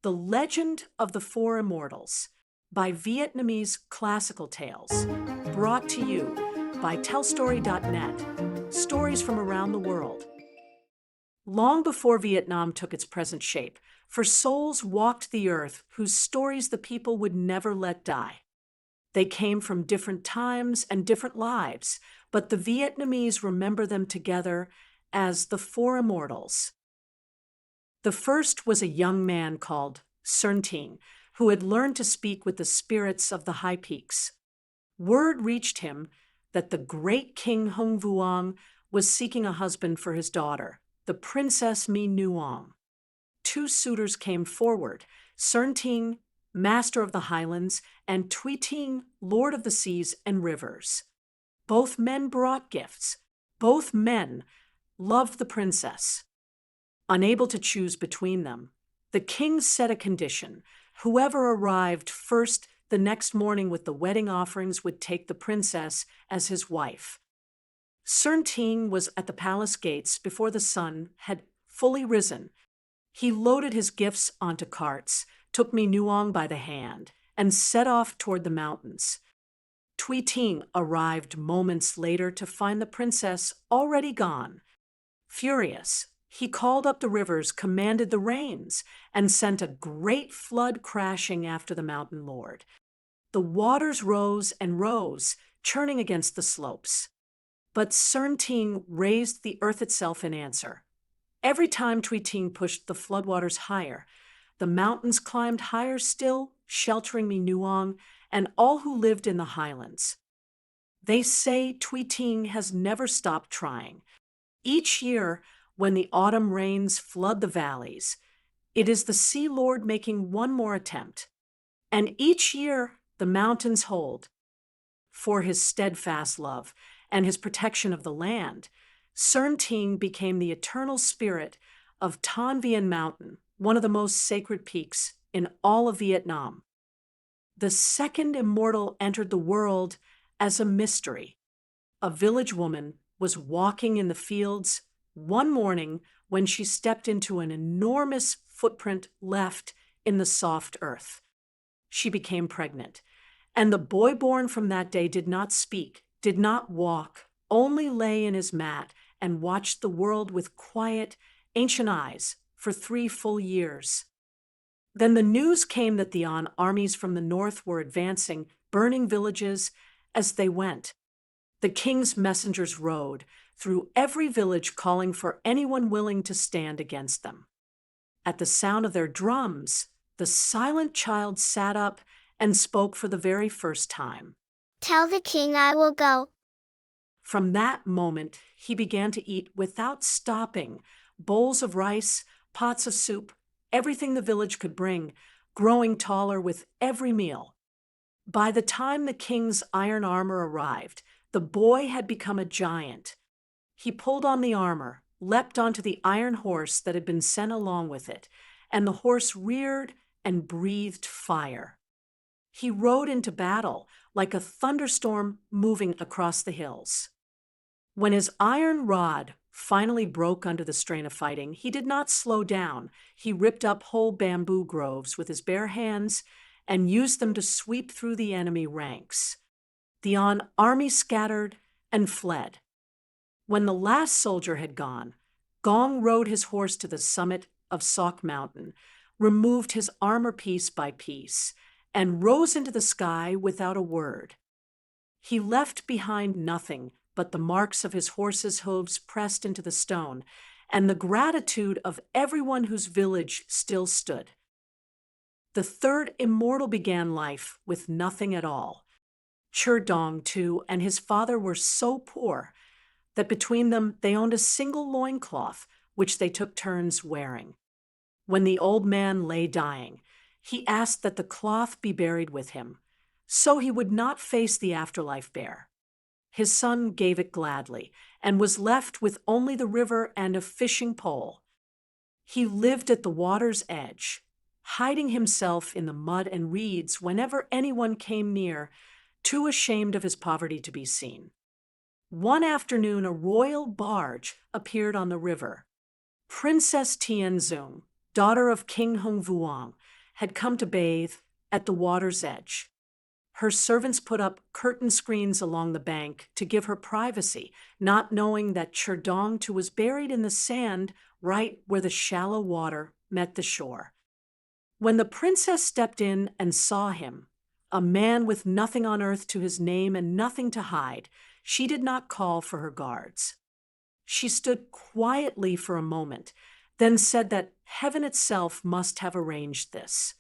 The Legend of the Four Immortals by Vietnamese Classical Tales, brought to you by TellStory.net, stories from around the world. Long before Vietnam took its present shape, for souls walked the earth whose stories the people would never let die. They came from different times and different lives, but the Vietnamese remember them together as the Four Immortals. The first was a young man called Sơn, who had learned to speak with the spirits of the high peaks. Word reached him that the great King Hung Vuong was seeking a husband for his daughter, the Princess Mi Nuong. Two suitors came forward, Sơn, master of the highlands, and Thuy, lord of the seas and rivers. Both men brought gifts. Both men loved the princess. Unable to choose between them, the king set a condition. Whoever arrived first the next morning with the wedding offerings would take the princess as his wife. Sơn was at the palace gates before the sun had fully risen. He loaded his gifts onto carts, took Mi Nuong by the hand, and set off toward the mountains. Thuy arrived moments later to find the princess already gone. Furious, he called up the rivers, commanded the rains, and sent a great flood crashing after the mountain lord. The waters rose and rose, churning against the slopes. But Sơn raised the earth itself in answer. Every time Thuy pushed the floodwaters higher, the mountains climbed higher still, sheltering Mi Nuong and all who lived in the highlands. They say Thuy has never stopped trying. Each year, when the autumn rains flood the valleys, it is the Sea Lord making one more attempt. And each year, the mountains hold. For his steadfast love and his protection of the land, Sơn became the eternal spirit of Tan-Vien Mountain, one of the most sacred peaks in all of Vietnam. The second immortal entered the world as a mystery. A village woman was walking in the fields one morning when she stepped into an enormous footprint left in the soft earth. She became pregnant, and the boy born from that day did not speak, did not walk, only lay in his mat and watched the world with quiet, ancient eyes for 3 full years. Then the news came that the armies from the north were advancing, burning villages as they went. The king's messengers rode through every village calling for anyone willing to stand against them. At the sound of their drums, the silent child sat up and spoke for the very first time. "Tell the king I will go." From that moment, he began to eat without stopping, bowls of rice, pots of soup, everything the village could bring, growing taller with every meal. By the time the king's iron armor arrived, the boy had become a giant. He pulled on the armor, leapt onto the iron horse that had been sent along with it, and the horse reared and breathed fire. He rode into battle like a thunderstorm moving across the hills. When his iron rod finally broke under the strain of fighting, he did not slow down. He ripped up whole bamboo groves with his bare hands and used them to sweep through the enemy ranks. The army scattered and fled. When the last soldier had gone, Gong rode his horse to the summit of Sok Mountain, removed his armor piece by piece, and rose into the sky without a word. He left behind nothing but the marks of his horse's hooves pressed into the stone, and the gratitude of everyone whose village still stood. The third immortal began life with nothing at all. Chu-dong-tu and his father were so poor that between them they owned a single loincloth, which they took turns wearing. When the old man lay dying, he asked that the cloth be buried with him, so he would not face the afterlife bare. His son gave it gladly, and was left with only the river and a fishing pole. He lived at the water's edge, hiding himself in the mud and reeds whenever anyone came near, too ashamed of his poverty to be seen. One afternoon, a royal barge appeared on the river. Princess Tianzong, daughter of King Hung Vuong, had come to bathe at the water's edge. Her servants put up curtain screens along the bank to give her privacy, not knowing that chu-dong-tu was buried in the sand right where the shallow water met the shore. When the princess stepped in and saw him, a man with nothing on earth to his name and nothing to hide, she did not call for her guards. She stood quietly for a moment, then said that heaven itself must have arranged this.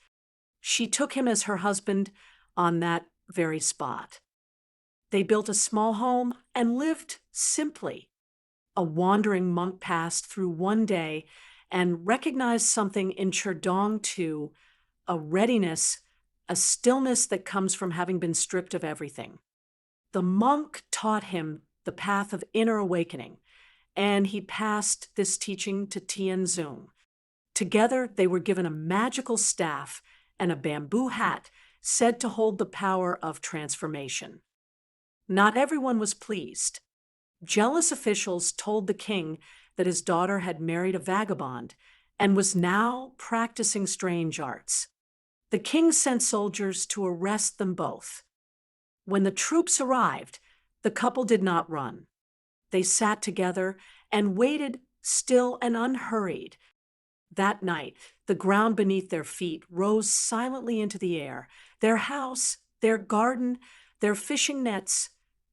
She took him as her husband on that very spot. They built a small home and lived simply. A wandering monk passed through one day and recognized something in chu-dong-tu, a readiness, a stillness that comes from having been stripped of everything. The monk taught him the path of inner awakening, and he passed this teaching to Tianzong. Together, they were given a magical staff and a bamboo hat said to hold the power of transformation. Not everyone was pleased. Jealous officials told the king that his daughter had married a vagabond and was now practicing strange arts. The king sent soldiers to arrest them both. When the troops arrived, the couple did not run. They sat together and waited, still and unhurried. That night, the ground beneath their feet rose silently into the air. Their house, their garden, their fishing nets,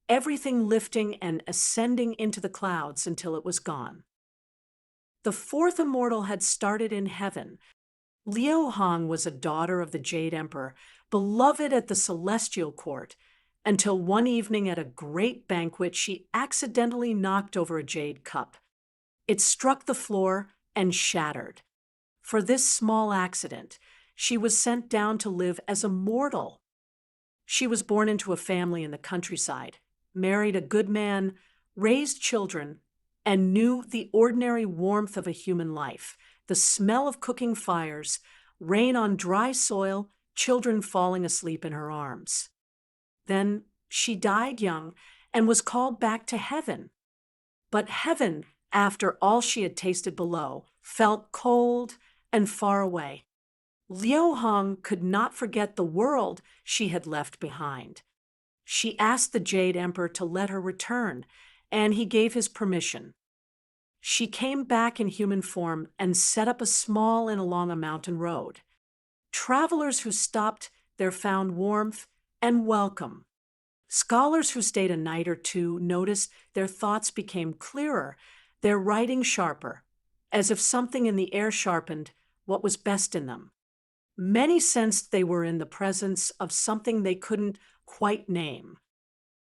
everything lifting and ascending into the clouds until it was gone. The fourth immortal had started in heaven. Liu-hanh was a daughter of the Jade Emperor, beloved at the celestial court, until one evening at a great banquet she accidentally knocked over a jade cup. It struck the floor and shattered. For this small accident, she was sent down to live as a mortal. She was born into a family in the countryside, married a good man, raised children, and knew the ordinary warmth of a human life, the smell of cooking fires, rain on dry soil, children falling asleep in her arms. Then she died young and was called back to heaven. But heaven, after all she had tasted below, felt cold and far away. Liu-hanh could not forget the world she had left behind. She asked the Jade Emperor to let her return, and he gave his permission. She came back in human form and set up a small inn along a mountain road. Travelers who stopped there found warmth and welcome. Scholars who stayed a night or two noticed their thoughts became clearer, their writing sharper, as if something in the air sharpened what was best in them. Many sensed they were in the presence of something they couldn't quite name.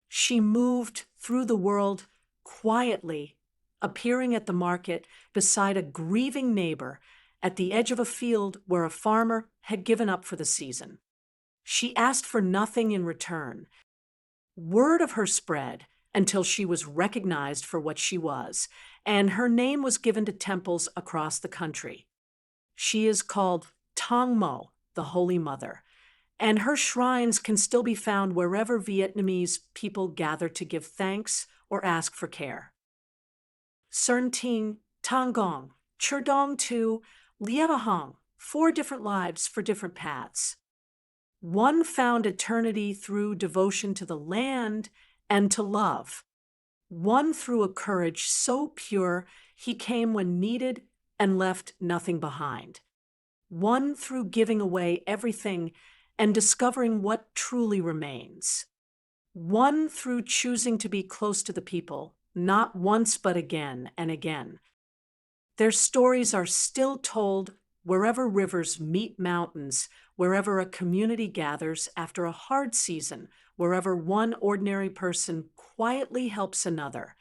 She moved through the world quietly, appearing at the market beside a grieving neighbor at the edge of a field where a farmer had given up for the season. She asked for nothing in return. Word of her spread until she was recognized for what she was, and her name was given to temples across the country. She is called Tongmo, the Holy Mother, and her shrines can still be found wherever Vietnamese people gather to give thanks or ask for care. Sơn Ting, Tan-gong, chu-dong-tu, lieu-hanh, 4 different lives for different paths. One found eternity through devotion to the land and to love. One through a courage so pure he came when needed and left nothing behind. One through giving away everything and discovering what truly remains. One through choosing to be close to the people, not once but again and again. Their stories are still told wherever rivers meet mountains, wherever a community gathers after a hard season, wherever one ordinary person quietly helps another.